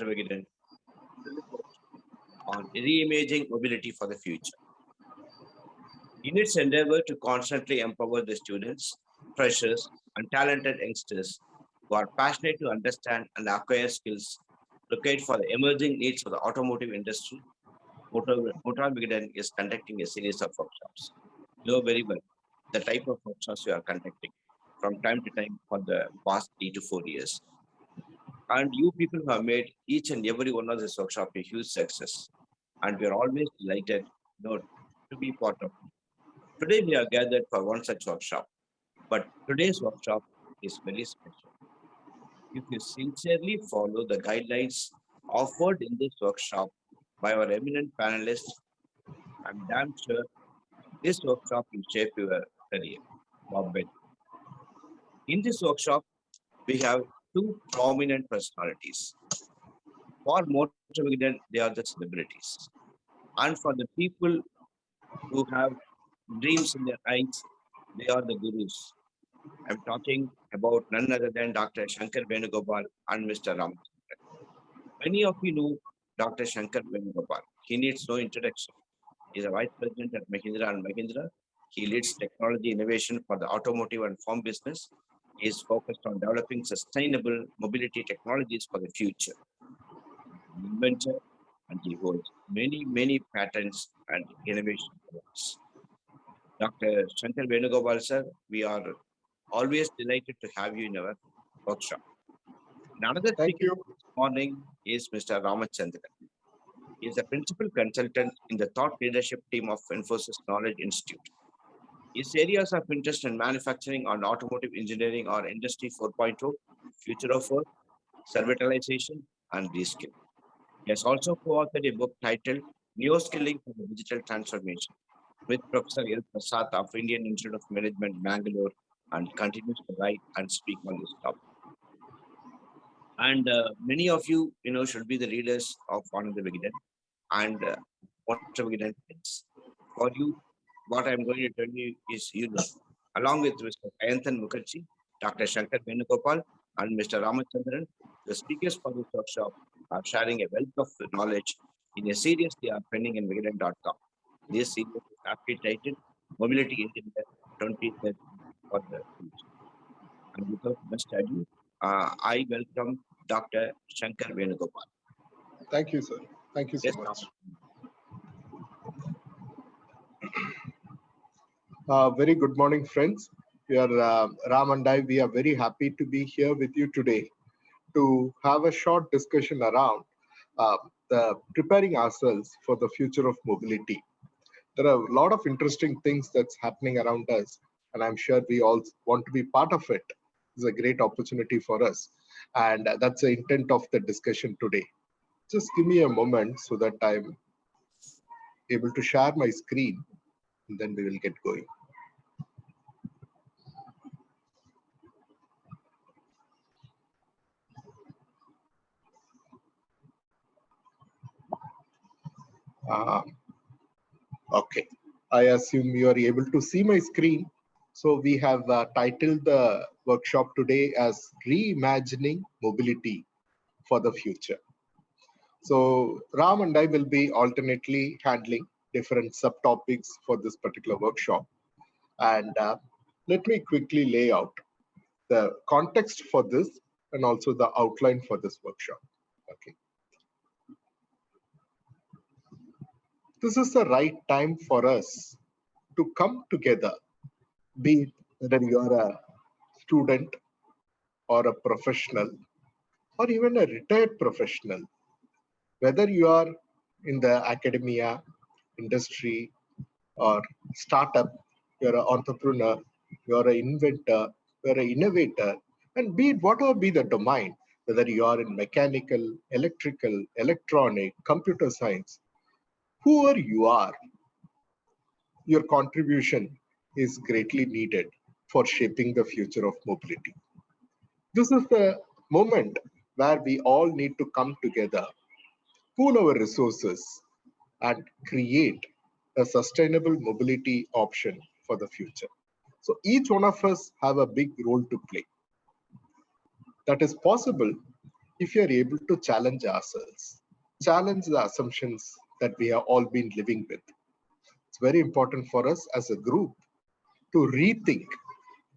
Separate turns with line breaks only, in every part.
Again on reimaging mobility for the future. In its endeavor to constantly empower the students, freshers, and talented youngsters who are passionate to understand and acquire skills required for the emerging needs of the automotive industry, Motor Vigadan is conducting a series of workshops. You know very well the type of workshops we are conducting from time to time for the past 3 to 4 years. And you people have made each and every one of this workshop a huge success. And we are always delighted, to be part of it. Today we are gathered for one such workshop. But today's workshop is very special. If you sincerely follow the guidelines offered in this workshop by our eminent panelists, I'm damn sure this workshop will shape your career. Bob Ben. In this workshop, we have two prominent personalities. For Motivated, they are the celebrities. And for the people who have dreams in their eyes, they are the gurus. I'm talking about none other than Dr. Shankar Venugopal and Mr. Ram. Many of you know Dr. Shankar Venugopal. He needs no introduction. He is a vice president at Mahindra and Mahindra. He leads technology innovation for the automotive and farm business. He is focused on developing sustainable mobility technologies for the future. Inventor, and he holds many patents and innovation awards. Dr. Shankar Venugopal sir, we are always delighted to have you in our workshop. Another
Thank
speaker
you.
this morning is Mr. Ramachandran. He is a principal consultant in the thought leadership team of Infosys Knowledge Institute. His areas of interest in manufacturing and automotive engineering are Industry 4.0, Future of Work, Servitalization, and Reskill. He has also co-authored a book titled Neo-Skilling for the Digital Transformation with Professor L. Prasad of Indian Institute of Management, Bangalore, and continues to write and speak on this topic. And many of you, should be the readers of One of the Beginner and What the Beginner is. For you, what I'm going to tell you is, along with Mr. Kayanthan Mukherjee, Dr. Shankar Venugopal, and Mr. Ramachandran, the speakers for this workshop are sharing a wealth of knowledge in a series they are pending in Vigilant.com. This series is aptly titled Mobility in India 2030 for the future. And without much ado, I welcome Dr. Shankar Venugopal.
Thank you, sir. Thank you so much. Very good morning, friends. We are Ram and I. We are very happy to be here with you today to have a short discussion around the preparing ourselves for the future of mobility. There are a lot of interesting things that's happening around us, and I'm sure we all want to be part of it. It's a great opportunity for us, and that's the intent of the discussion today. Just give me a moment so that I'm able to share my screen, and then we will get going. Okay, I assume you are able to see my screen. So we have titled the workshop today as Reimagining Mobility for the Future. So Ram and I will be alternately handling different subtopics for this particular workshop. And let me quickly lay out the context for this and also the outline for this workshop. Okay. This is the right time for us to come together, be it whether you are a student or a professional or even a retired professional, whether you are in the academia, industry, or startup, you're an entrepreneur, you're an inventor, you're an innovator, and be it whatever be the domain, whether you are in mechanical, electrical, electronic, computer science, whoever you are, your contribution is greatly needed for shaping the future of mobility. This is the moment where we all need to come together, pool our resources, and create a sustainable mobility option for the future. So each one of us have a big role to play. That is possible if you are able to challenge ourselves, challenge the assumptions that we have all been living with. It's very important for us as a group to rethink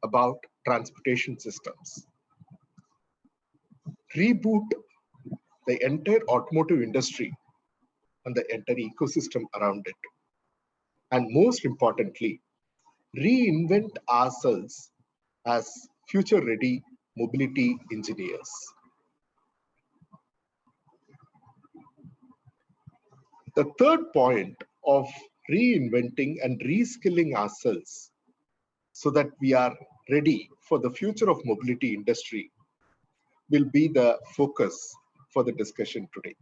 about transportation systems, reboot the entire automotive industry and the entire ecosystem around it. And most importantly, reinvent ourselves as future-ready mobility engineers. The third point of reinventing and reskilling ourselves so that we are ready for the future of mobility industry will be the focus for the discussion today.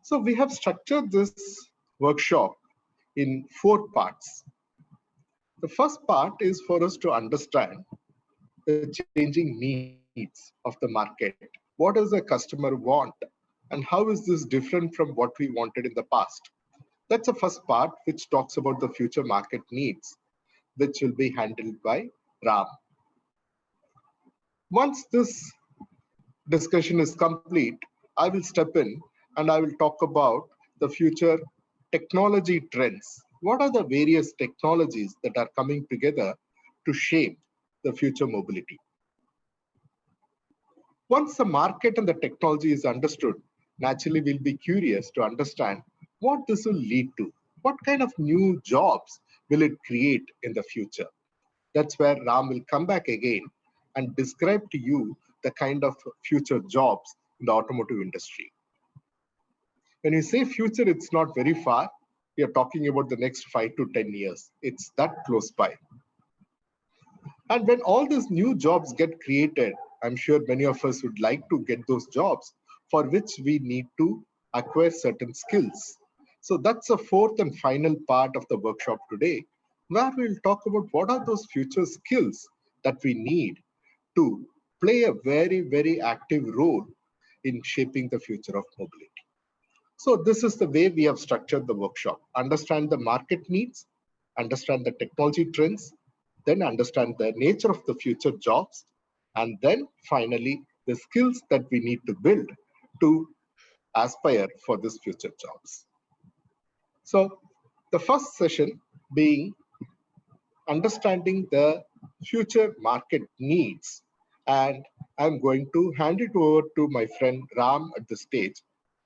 So we have structured this workshop in 4 parts. The first part is for us to understand the changing needs of the market. What does the customer want? And how is this different from what we wanted in the past? That's the first part, which talks about the future market needs, which will be handled by Ram. Once this discussion is complete, I will step in and I will talk about the future technology trends. What are the various technologies that are coming together to shape the future mobility? Once the market and the technology is understood, naturally we'll be curious to understand what this will lead to. What kind of new jobs will it create in the future? That's where Ram will come back again and describe to you the kind of future jobs in the automotive industry. When you say future, it's not very far. We are talking about the next 5 to 10 years. It's that close by. And when all these new jobs get created, I'm sure many of us would like to get those jobs for which we need to acquire certain skills. So that's the fourth and final part of the workshop today, where we'll talk about what are those future skills that we need to play a very, very active role in shaping the future of mobility. So this is the way we have structured the workshop. Understand the market needs, understand the technology trends, then understand the nature of the future jobs, and then finally the skills that we need to build to aspire for these future jobs. So the first session being understanding the future market needs, and I'm going to hand it over to my friend Ram at the stage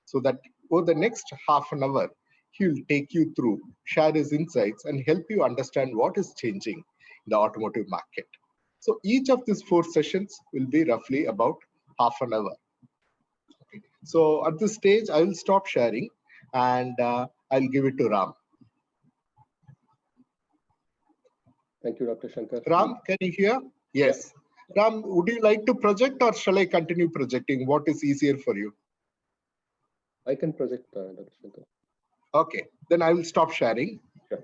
so that over the next half an hour, he'll take you through, share his insights, and help you understand what is changing in the automotive market. So each of these 4 sessions will be roughly about half an hour. Okay. So at this stage, I will stop sharing and I'll give it to Ram.
Thank you, Dr. Shankar.
Ram, can you hear? Yes. Yeah. Ram, would you like to project or shall I continue projecting? What is easier for you?
I can project, Dr. Shankar.
Okay, then I will stop sharing.
Sure.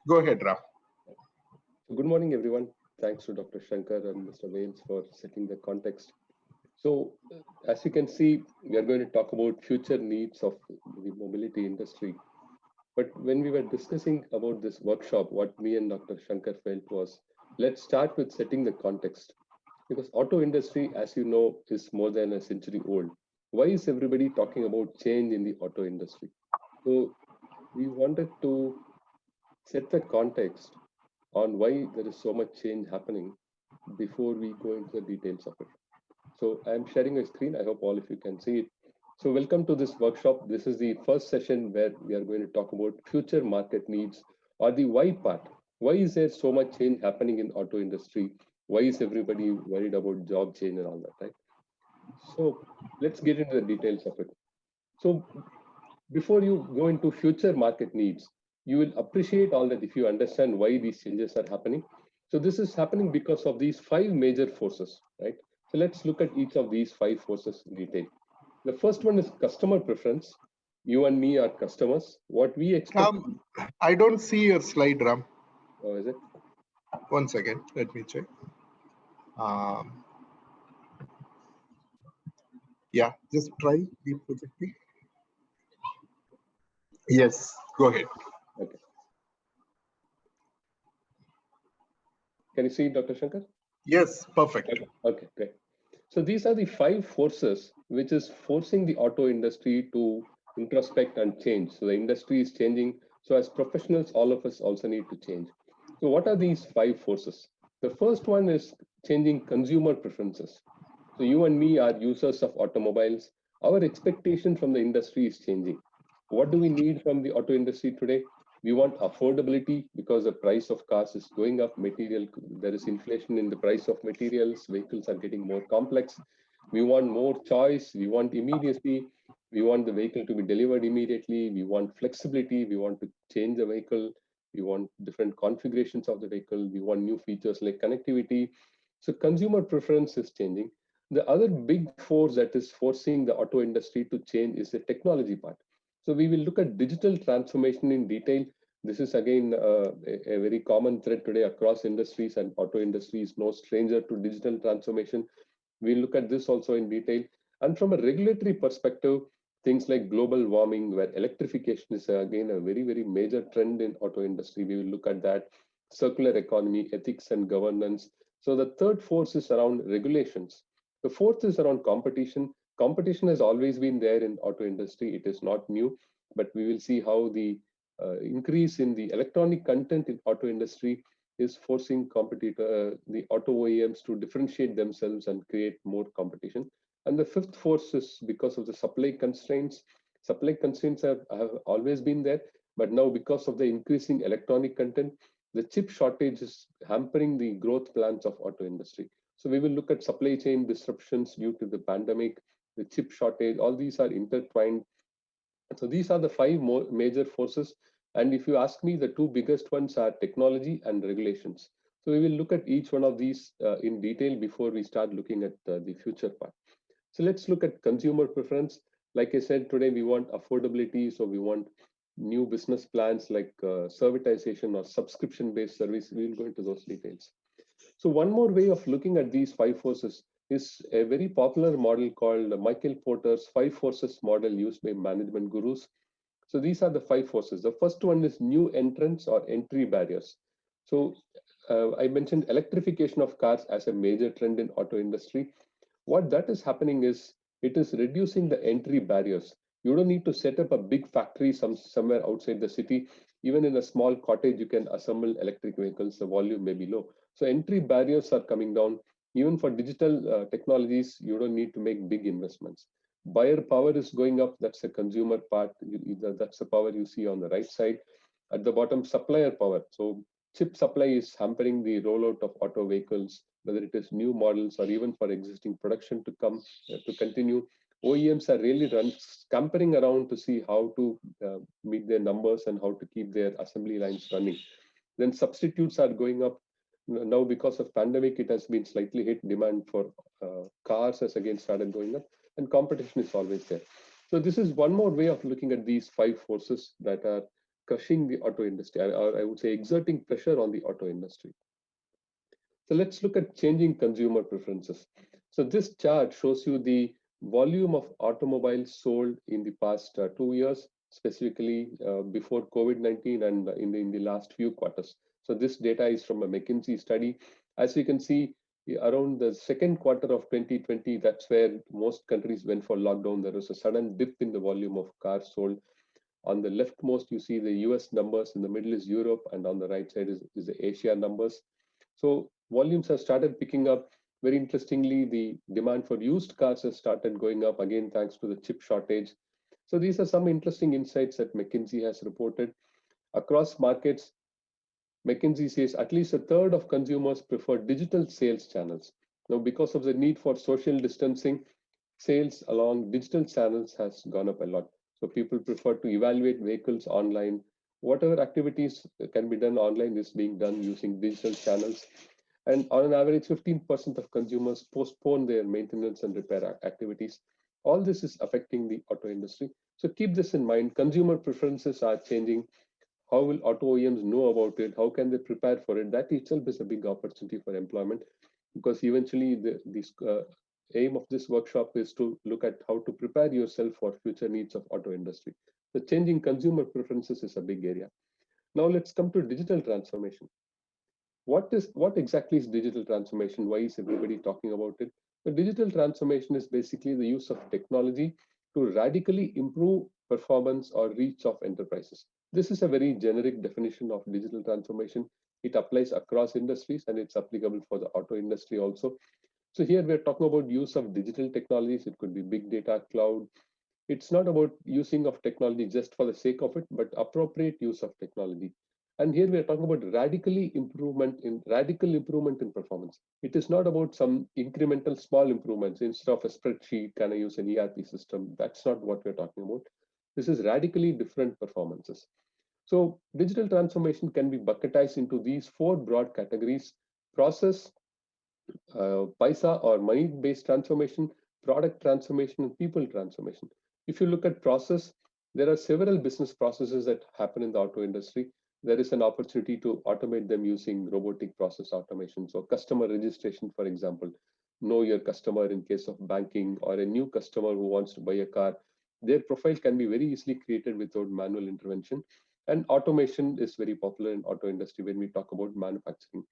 Go ahead, Ram.
So good morning, everyone. Thanks to Dr. Shankar and Mr. Wales for setting the context. So as you can see, we are going to talk about future needs of the mobility industry. But when we were discussing about this workshop, what me and Dr. Shankar felt was, let's start with setting the context. Because auto industry, as you know, is more than a century old. Why is everybody talking about change in the auto industry? So we wanted to set the context on why there is so much change happening before we go into the details of it. So I'm sharing a screen. I hope all of you can see it. So welcome to this workshop. This is the first session where we are going to talk about future market needs, or the why part. Why is there so much change happening in auto industry? Why is everybody worried about job change and all that, right? So let's get into the details of it. So before you go into future market needs, you will appreciate all that if you understand why these changes are happening. So this is happening because of these 5 major forces, right? So let's look at each of these 5 forces in detail. The first one is customer preference. You and me are customers. What we expect.
I don't see your slide, Ram.
Oh, is it?
One second, let me check. Yeah, just try the projecting. Yes, go ahead.
Okay. Can you see it, Dr. Shankar?
Yes, perfect.
Okay, great. So these are the 5 forces which is forcing the auto industry to introspect and change. So the industry is changing. So as professionals, all of us also need to change. So what are these 5 forces? The first one is changing consumer preferences. So you and me are users of automobiles. Our expectation from the industry is changing. What do we need from the auto industry today? We want affordability because the price of cars is going up. There is inflation in the price of materials. Vehicles are getting more complex. We want more choice. We want immediacy. We want the vehicle to be delivered immediately. We want flexibility. We want to change the vehicle. We want different configurations of the vehicle. We want new features like connectivity. So consumer preference is changing. The other big force that is forcing the auto industry to change is the technology part. So we will look at digital transformation in detail. This is again a very common thread today across industries, and auto industry is no stranger to digital transformation. We'll look at this also in detail. And from a regulatory perspective, things like global warming, where electrification is again a very, very major trend in auto industry. We will look at that. Circular economy, ethics and governance. So the third force is around regulations. The fourth is around competition. Competition has always been there in auto industry. It is not new, but we will see how the increase in the electronic content in auto industry is forcing the auto OEMs to differentiate themselves and create more competition. And the fifth force is because of the supply constraints. Supply constraints have always been there, but now because of the increasing electronic content, the chip shortage is hampering the growth plans of auto industry. So we will look at supply chain disruptions due to the pandemic, the chip shortage, all these are intertwined. So these are the 5 major forces. And if you ask me, the 2 biggest ones are technology and regulations. So we will look at each one of these in detail before we start looking at the future part. So let's look at consumer preference. Like I said, today we want affordability. So we want new business plans like servitization or subscription-based service. We'll go into those details. So one more way of looking at these 5 forces is a very popular model called Michael Porter's 5 forces model used by management gurus. So these are the 5 forces. The first one is new entrants or entry barriers. So I mentioned electrification of cars as a major trend in auto industry. What that is happening is it is reducing the entry barriers. You don't need to set up a big factory somewhere outside the city. Even in a small cottage, you can assemble electric vehicles. The volume may be low. So entry barriers are coming down. Even for digital technologies, you don't need to make big investments. Buyer power is going up. That's the consumer part. That's the power you see on the right side. At the bottom, supplier power. So chip supply is hampering the rollout of auto vehicles, whether it is new models or even for existing production to continue. OEMs are really scampering around to see how to meet their numbers and how to keep their assembly lines running. Then substitutes are going up. Now, because of pandemic, it has been slightly hit. Demand for cars has again started going up, and competition is always there. So this is one more way of looking at these 5 forces that are crushing the auto industry, or I would say exerting pressure on the auto industry. So let's look at changing consumer preferences. So this chart shows you the volume of automobiles sold in the past 2 years, specifically before COVID-19 and in the last few quarters. So this data is from a McKinsey study. As you can see, around the second quarter of 2020, that's where most countries went for lockdown. There was a sudden dip in the volume of cars sold. On the leftmost, you see the US numbers, in the middle is Europe, and on the right side is the Asia numbers. So volumes have started picking up. Very interestingly, the demand for used cars has started going up again, thanks to the chip shortage. So these are some interesting insights that McKinsey has reported. Across markets, McKinsey says at least a third of consumers prefer digital sales channels. Now, because of the need for social distancing, sales along digital channels has gone up a lot. So people prefer to evaluate vehicles online. Whatever activities can be done online is being done using digital channels. And on an average, 15% of consumers postpone their maintenance and repair activities. All this is affecting the auto industry. So keep this in mind. Consumer preferences are changing. How will auto OEMs know about it? How can they prepare for it? That itself is a big opportunity for employment, because eventually the aim of this workshop is to look at how to prepare yourself for future needs of auto industry. The changing consumer preferences is a big area. Now let's come to digital transformation. What exactly is digital transformation? Why is everybody talking about it? The digital transformation is basically the use of technology to radically improve performance or reach of enterprises. This is a very generic definition of digital transformation. It applies across industries and it's applicable for the auto industry also. So here we're talking about use of digital technologies. It could be big data, cloud. It's not about using of technology just for the sake of it, but appropriate use of technology. And here we are talking about radical improvement in performance. It is not about some incremental small improvements. Instead of a spreadsheet, can I use an ERP system? That's not what we're talking about. This is radically different performances. So digital transformation can be bucketized into these four broad categories: process, paisa or money-based transformation, product transformation, and people transformation. If you look at process, there are several business processes that happen in the auto industry. There is an opportunity to automate them using robotic process automation. So customer registration, for example, know your customer in case of banking, or a new customer who wants to buy a car, their profile can be very easily created without manual intervention. And automation is very popular in auto industry when we talk about manufacturing.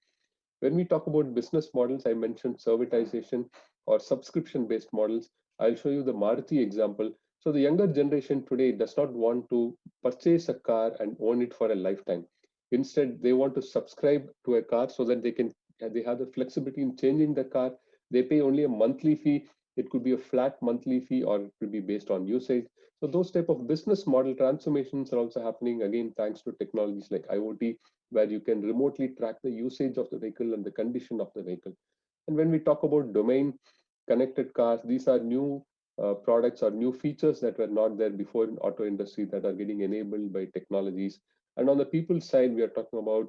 When we talk about business models, I mentioned servitization or subscription-based models. I'll show you the Maruti example. So the younger generation today does not want to purchase a car and own it for a lifetime. Instead, they want to subscribe to a car so that they have the flexibility in changing the car. They pay only a monthly fee. It could be a flat monthly fee, or it could be based on usage. So those type of business model transformations are also happening, again, thanks to technologies like IoT, where you can remotely track the usage of the vehicle and the condition of the vehicle. And when we talk about domain connected cars, these are new products or new features that were not there before in auto industry that are getting enabled by technologies. And on the people side, we are talking about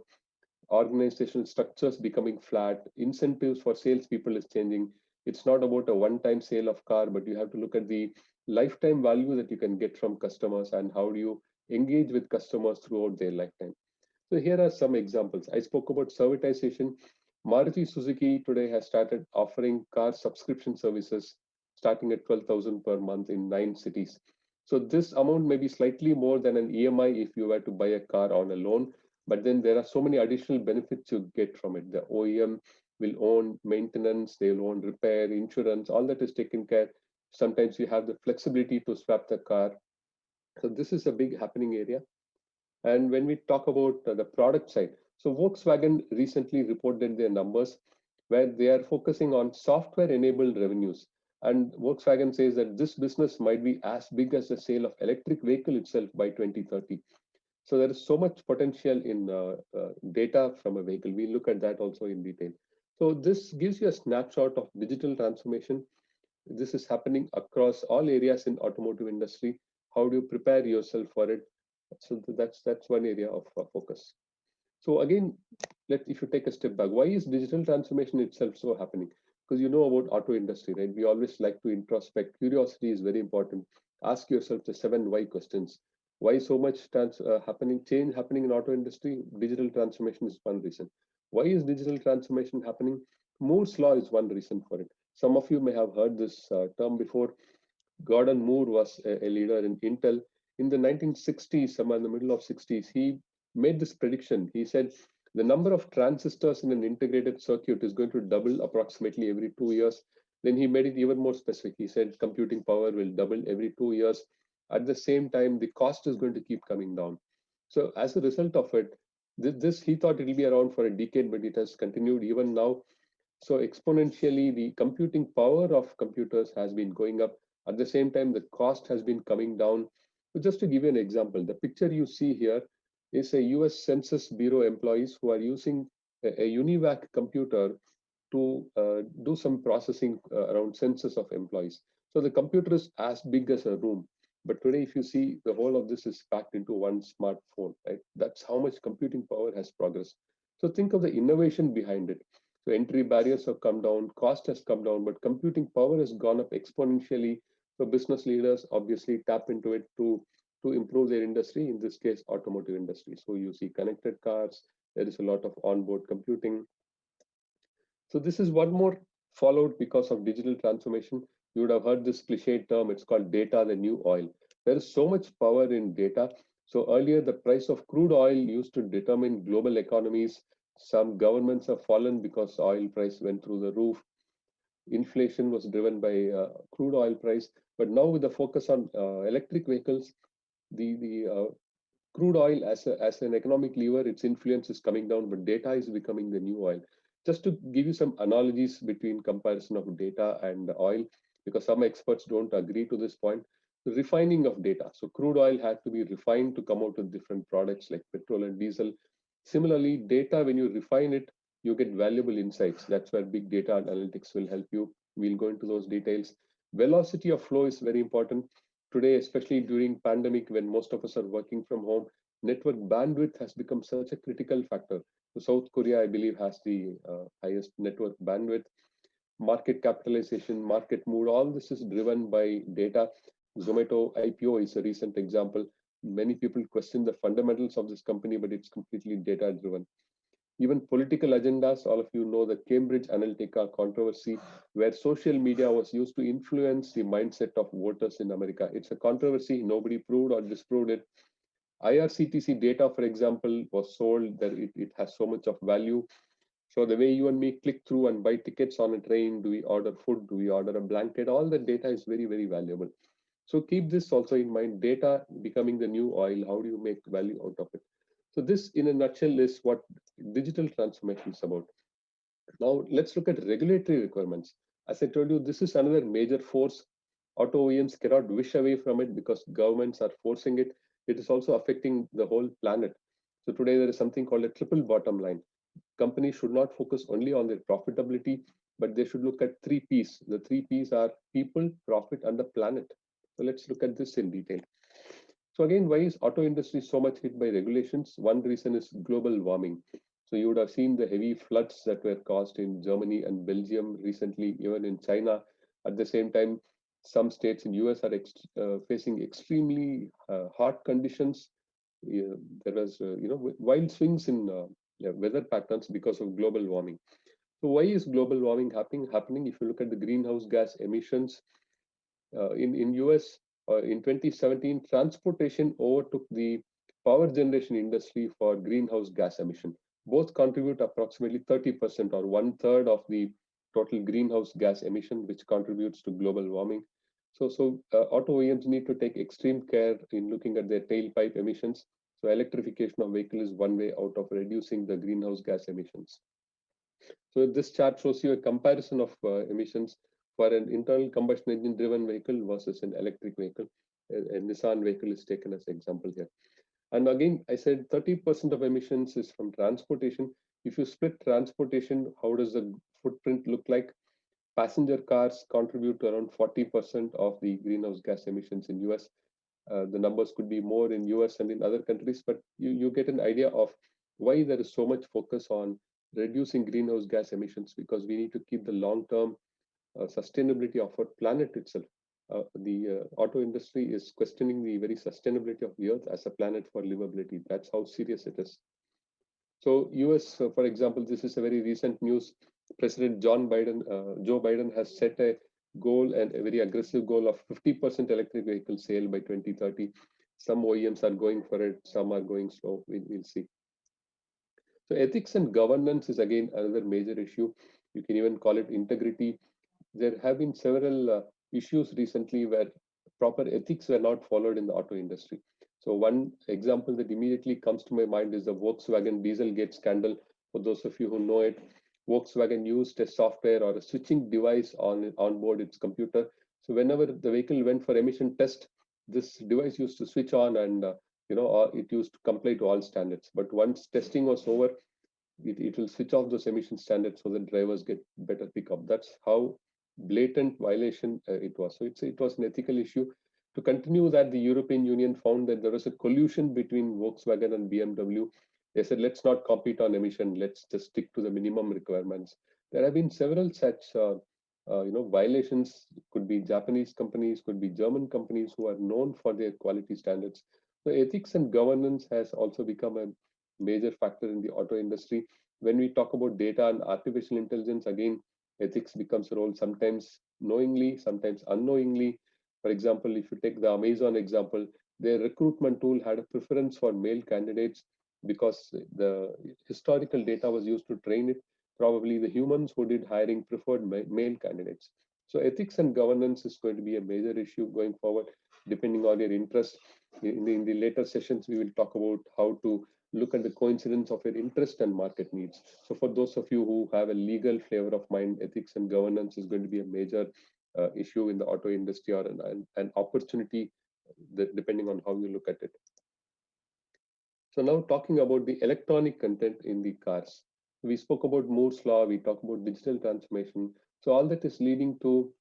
organizational structures becoming flat, incentives for salespeople is changing. It's not about a one-time sale of car, but you have to look at the lifetime value that you can get from customers and how do you engage with customers throughout their lifetime. So here are some examples. I spoke about servitization. Maruti Suzuki today has started offering car subscription services starting at 12,000 per month in 9 cities. So this amount may be slightly more than an EMI if you were to buy a car on a loan, but then there are so many additional benefits you get from it. The OEM will own maintenance, they'll own repair, insurance, all that is taken care. Sometimes you have the flexibility to swap the car. So this is a big happening area. And when we talk about the product side, so Volkswagen recently reported their numbers where they are focusing on software enabled revenues. And Volkswagen says that this business might be as big as the sale of electric vehicle itself by 2030. So there is so much potential in data from a vehicle. We look at that also in detail. So this gives you a snapshot of digital transformation. This is happening across all areas in automotive industry. How do you prepare yourself for it? So that's one area of focus. So again, if you take a step back, why is digital transformation itself so happening? Because you know about auto industry, right? We always like to introspect. Curiosity is very important. Ask yourself the 7 why questions. Why so much change happening in auto industry? Digital transformation is one reason. Why is digital transformation happening? Moore's law is one reason for it. Some of you may have heard this term before. Gordon Moore was a leader in Intel. In the 1960s, somewhere in the middle of 60s, he made this prediction. He said the number of transistors in an integrated circuit is going to double approximately every 2 years. Then he made it even more specific. He said computing power will double every 2 years. At the same time, the cost is going to keep coming down. So as a result of it, this he thought it will be around for a decade, but it has continued even now. So exponentially, the computing power of computers has been going up. At the same time, the cost has been coming down. So just to give you an example, the picture you see here is a US Census Bureau employees who are using a UNIVAC computer to do some processing around census of employees. So the computer is as big as a room. But today, if you see, the whole of this is packed into one smartphone, right? That's how much computing power has progressed. So think of the innovation behind it. So entry barriers have come down, cost has come down, but computing power has gone up exponentially. So business leaders obviously tap into it to improve their industry, in this case, automotive industry. So you see connected cars, there is a lot of onboard computing. So this is one more followed because of digital transformation. You would have heard this cliche term, it's called data, the new oil. There is so much power in data. So earlier, the price of crude oil used to determine global economies. Some governments have fallen because oil price went through the roof. Inflation was driven by crude oil price. But now with the focus on electric vehicles, the crude oil as an economic lever, its influence is coming down, but data is becoming the new oil. Just to give you some analogies between comparison of data and oil, because some experts don't agree to this point, the refining of data. So crude oil had to be refined to come out with different products like petrol and diesel. Similarly, data, when you refine it, you get valuable insights. That's where big data analytics will help you. We'll go into those details. Velocity of flow is very important. Today, especially during pandemic, when most of us are working from home, network bandwidth has become such a critical factor. So South Korea, I believe, has the highest network bandwidth. Market capitalization, market mood, all this is driven by data. Zomato IPO is a recent example. Many people question the fundamentals of this company, but it's completely data driven. Even political agendas, all of you know the Cambridge Analytica controversy, where social media was used to influence the mindset of voters in America. It's a controversy, nobody proved or disproved it. IRCTC data, for example, was sold that it has so much of value. So the way you and me click through and buy tickets on a train, do we order food, do we order a blanket, all the data is very, very valuable. So keep this also in mind, data becoming the new oil, how do you make value out of it? So this in a nutshell is what digital transformation is about. Now let's look at regulatory requirements. As I told you, this is another major force. Auto OEMs cannot wish away from it because governments are forcing it. It is also affecting the whole planet. So today there is something called a triple bottom line. Companies should not focus only on their profitability, but they should look at three P's. The three P's are people, profit, and the planet. So let's look at this in detail. So again, why is auto industry so much hit by regulations? One reason is global warming. So you would have seen the heavy floods that were caused in Germany and Belgium recently, even in China. At the same time, some states in US are facing extremely hot conditions. There was, wild swings in weather patterns because of global warming. So why is global warming happening? If you look at the greenhouse gas emissions in US in 2017, transportation overtook the power generation industry for greenhouse gas emission. Both contribute approximately 30% or 1/3 of the total greenhouse gas emission, which contributes to global warming. So auto OEMs need to take extreme care in looking at their tailpipe emissions. So electrification of vehicle is one way out of reducing the greenhouse gas emissions. So this chart shows you a comparison of emissions for an internal combustion engine driven vehicle versus an electric vehicle. A Nissan vehicle is taken as example here. And again, I said 30% of emissions is from transportation. If you split transportation, how does the footprint look like? Passenger cars contribute to around 40% of the greenhouse gas emissions in US. The numbers could be more in US and in other countries, but you get an idea of why there is so much focus on reducing greenhouse gas emissions, because we need to keep the long-term sustainability of our planet itself. The auto industry is questioning the very sustainability of the earth as a planet for livability. That's how serious it is. So US, for example, this is a very recent news. President Joe Biden has set a goal and a very aggressive goal of 50% electric vehicle sale by 2030. Some OEMs are going for it, some are going slow. We'll see. So ethics and governance is again another major issue. You can even call it integrity. There have been several issues recently where proper ethics were not followed in the auto industry. So one example that immediately comes to my mind is the Volkswagen Dieselgate scandal. For those of you who know it, Volkswagen used a software or a switching device on board its computer. So whenever the vehicle went for emission test, this device used to switch on and it used to comply to all standards. But once testing was over, it will switch off those emission standards so that drivers get better pickup. That's how blatant violation it was. So it was an ethical issue. To continue that, the European Union found that there was a collusion between Volkswagen and BMW. They said, let's not compete on emission. Let's just stick to the minimum requirements. There have been several such violations. Could be Japanese companies, could be German companies who are known for their quality standards. So ethics and governance has also become a major factor in the auto industry. When we talk about data and artificial intelligence, again, ethics becomes a role, sometimes knowingly, sometimes unknowingly. For example, if you take the Amazon example, their recruitment tool had a preference for male candidates. because the historical data was used to train it. Probably the humans who did hiring preferred male candidates. So ethics and governance is going to be a major issue going forward, depending on your interest. In the later sessions, we will talk about how to look at the coincidence of your interest and market needs. So for those of you who have a legal flavor of mind, ethics and governance is going to be a major issue in the auto industry, or an opportunity, depending on how you look at it. So now talking about the electronic content in the cars. We spoke about Moore's law, we talked about digital transformation. So all that is leading to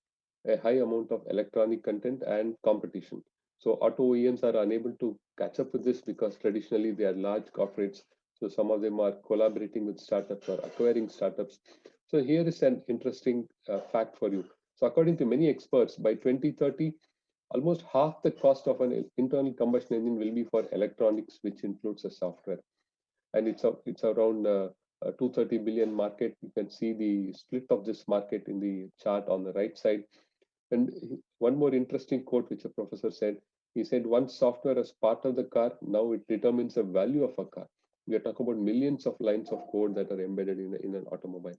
a high amount of electronic content and competition. So auto OEMs are unable to catch up with this because traditionally they are large corporates. So some of them are collaborating with startups or acquiring startups. So here is an interesting fact for you. So according to many experts, by 2030, almost half the cost of an internal combustion engine will be for electronics, which includes the software. And it's around 230 billion market. You can see the split of this market in the chart on the right side. And one more interesting quote which a professor said, he said, once software is part of the car, now it determines the value of a car. We are talking about millions of lines of code that are embedded in an automobile.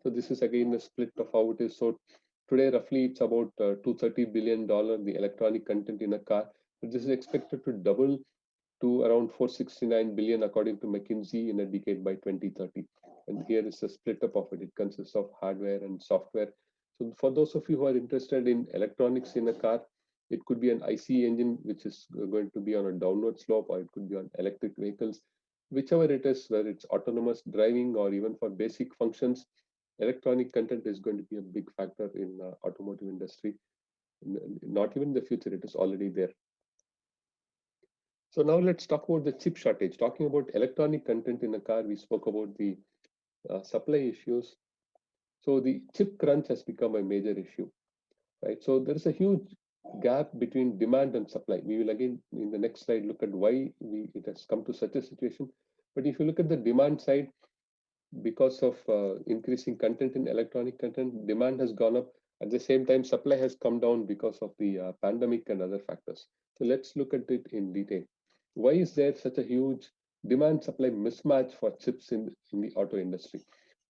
So this is again the split of how it is. So today, roughly, it's about $230 billion, the electronic content in a car. But this is expected to double to around 469 billion, according to McKinsey, in a decade by 2030. And here is a split up of it. It consists of hardware and software. So for those of you who are interested in electronics in a car, it could be an ICE engine, which is going to be on a downward slope, or it could be on electric vehicles. Whichever it is, whether it's autonomous driving or even for basic functions, electronic content is going to be a big factor in automotive industry. Not even in the future, it is already there. So now let's talk about the chip shortage. Talking about electronic content in a car, we spoke about the supply issues. So the chip crunch has become a major issue, right? So there is a huge gap between demand and supply. We will again in the next slide look at why it has come to such a situation. But if you look at the demand side, because of increasing content in electronic content, demand has gone up. At the same time, supply has come down because of the pandemic and other factors. So let's look at it in detail. Why is there such a huge demand supply mismatch for chips in the auto industry?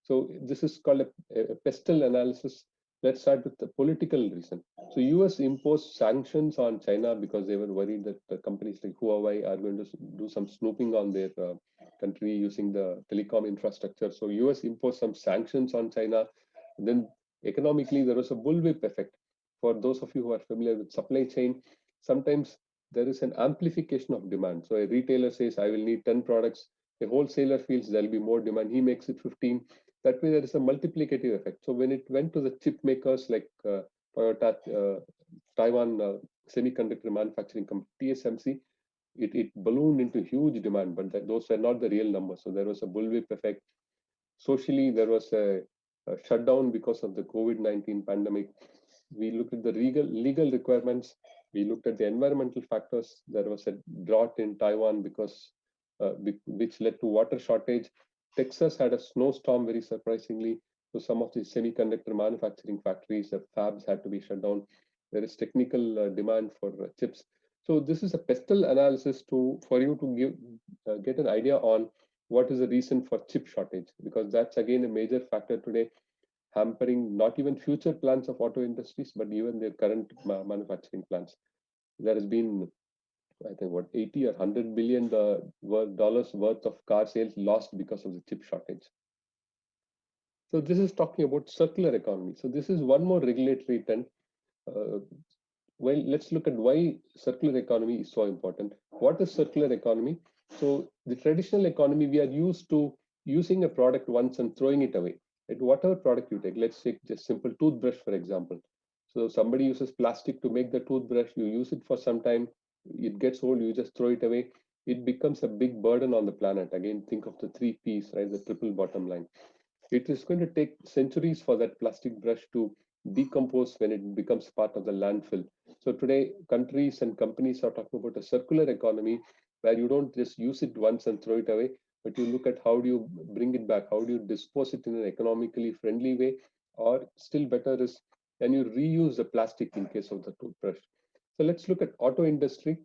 So this is called a pestle analysis. Let's start with the political reason. So US imposed sanctions on China because they were worried that the companies like Huawei are going to do some snooping on their country using the telecom infrastructure. So US imposed some sanctions on China. Then economically, there was a bullwhip effect. For those of you who are familiar with supply chain, sometimes there is an amplification of demand. So a retailer says, I will need 10 products. A wholesaler feels there'll be more demand. He makes it 15. That way, there is a multiplicative effect. So when it went to the chip makers like Toyota, Taiwan Semiconductor Manufacturing Company, TSMC, it ballooned into huge demand, but those were not the real numbers. So there was a bullwhip effect. Socially, there was a shutdown because of the COVID-19 pandemic. We looked at the legal requirements. We looked at the environmental factors. There was a drought in Taiwan because which led to water shortage. Texas had a snowstorm, very surprisingly. So some of the semiconductor manufacturing factories, the fabs had to be shut down. There is technical demand for chips. So this is a pestle analysis for you to get an idea on what is the reason for chip shortage, because that's again a major factor today, hampering not even future plans of auto industries, but even their current manufacturing plans. There has been, I think, 80 or 100 billion dollars worth of car sales lost because of the chip shortage. So this is talking about circular economy. So this is one more regulatory trend. Well, let's look at why circular economy is so important. What is circular economy? So the traditional economy, we are used to using a product once and throwing it away. Right? Whatever product you take, let's take just simple toothbrush, for example. So somebody uses plastic to make the toothbrush, you use it for some time, it gets old, you just throw it away. It becomes a big burden on the planet. Again, think of the 3 Ps, right? The triple bottom line. It is going to take centuries for that plastic brush to decompose when it becomes part of the landfill. So today, countries and companies are talking about a circular economy where you don't just use it once and throw it away, but you look at how do you bring it back, how do you dispose it in an economically friendly way, or still better is, can you reuse the plastic in case of the toothbrush? So let's look at auto industry.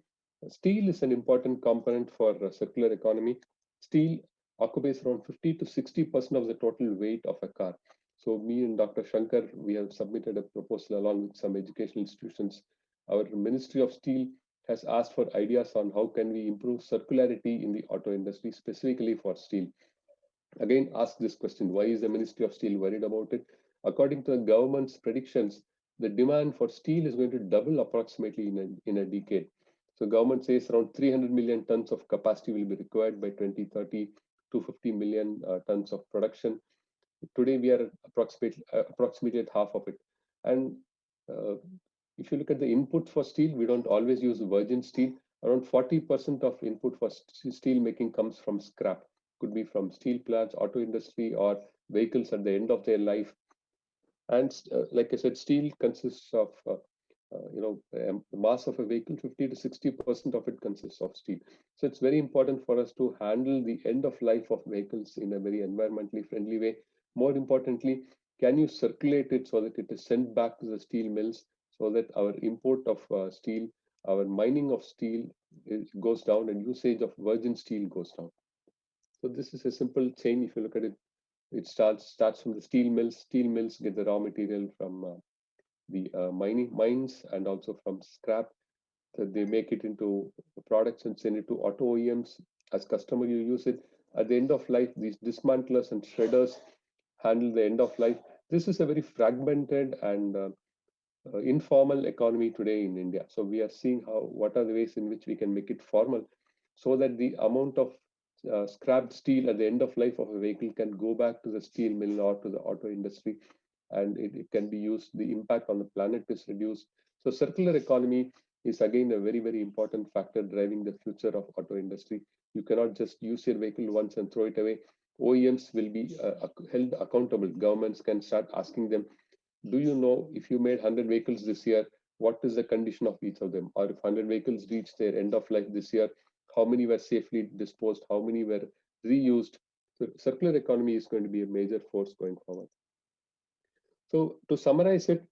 Steel is an important component for circular economy. Steel occupies around 50 to 60% of the total weight of a car. So me and Dr. Shankar, we have submitted a proposal along with some educational institutions. Our Ministry of Steel has asked for ideas on how can we improve circularity in the auto industry, specifically for steel. Again, ask this question, why is the Ministry of Steel worried about it? According to the government's predictions, the demand for steel is going to double approximately in a decade. So government says around 300 million tons of capacity will be required by 2030, 250 million tons of production. Today we are approximately at half of it. And uh, if you look at the input for steel, we don't always use virgin steel. Around 40% of input for steel making comes from scrap. Could be from steel plants, auto industry, or vehicles at the end of their life. And like I said, steel consists of the mass of a vehicle, 50 to 60% of it consists of steel. So it's very important for us to handle the end of life of vehicles in a very environmentally friendly way. More importantly, can you circulate it so that it is sent back to the steel mills so that our import of steel, our mining of steel goes down and usage of virgin steel goes down. So this is a simple chain. If you look at it, it starts from the steel mills. Steel mills get the raw material from the mining mines and also from scrap. That they make it into products and send it to auto OEMs. As customer, you use it. At the end of life, these dismantlers and shredders handle the end of life. This is a very fragmented and informal economy today in India. So we are seeing what are the ways in which we can make it formal, so that the amount of scrapped steel at the end of life of a vehicle can go back to the steel mill or to the auto industry, and it can be used. The impact on the planet is reduced. So circular economy is again a very important factor driving the future of auto industry. You cannot just use your vehicle once and throw it away. OEMs will be held accountable. Governments can start asking them, do you know if you made 100 vehicles this year, what is the condition of each of them? Or if 100 vehicles reach their end of life this year, how many were safely disposed, how many were reused? So circular economy is going to be a major force going forward. So to summarize it,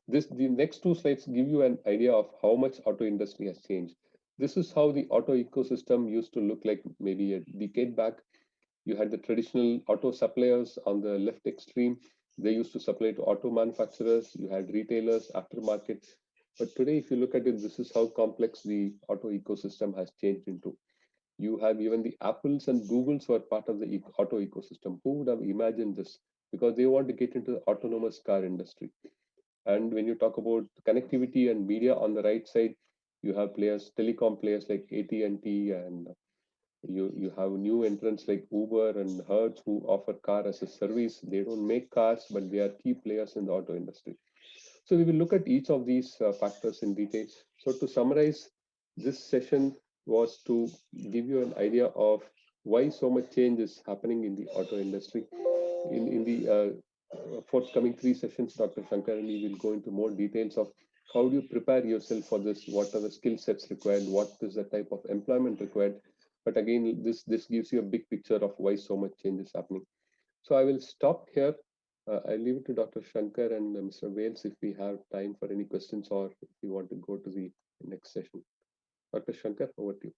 the next two slides give you an idea of how much auto industry has changed. This is how the auto ecosystem used to look like maybe a decade back. You had the traditional auto suppliers on the left extreme. They used to supply to auto manufacturers. You had retailers, aftermarket. But today, if you look at it, this is how complex the auto ecosystem has changed into. You have even the Apples and Googles who are part of the auto ecosystem. Who would have imagined this? Because they want to get into the autonomous car industry. And when you talk about connectivity and media on the right side, you have players, telecom players like AT&T, and you have new entrants like Uber and Hertz who offer car as a service. They don't make cars, but they are key players in the auto industry. So we will look at each of these factors in detail. So to summarize, this session was to give you an idea of why so much change is happening in the auto industry. In the forthcoming three sessions, Dr. Shankar and me will go into more details of how do you prepare yourself for this, what are the skill sets required, what is the type of employment required. But again, this gives you a big picture of why so much change is happening. So I will stop here. I leave it to Dr. Shankar and Mr. Wales if we have time for any questions or if you want to go to the next session. Dr. Shankar, over to you.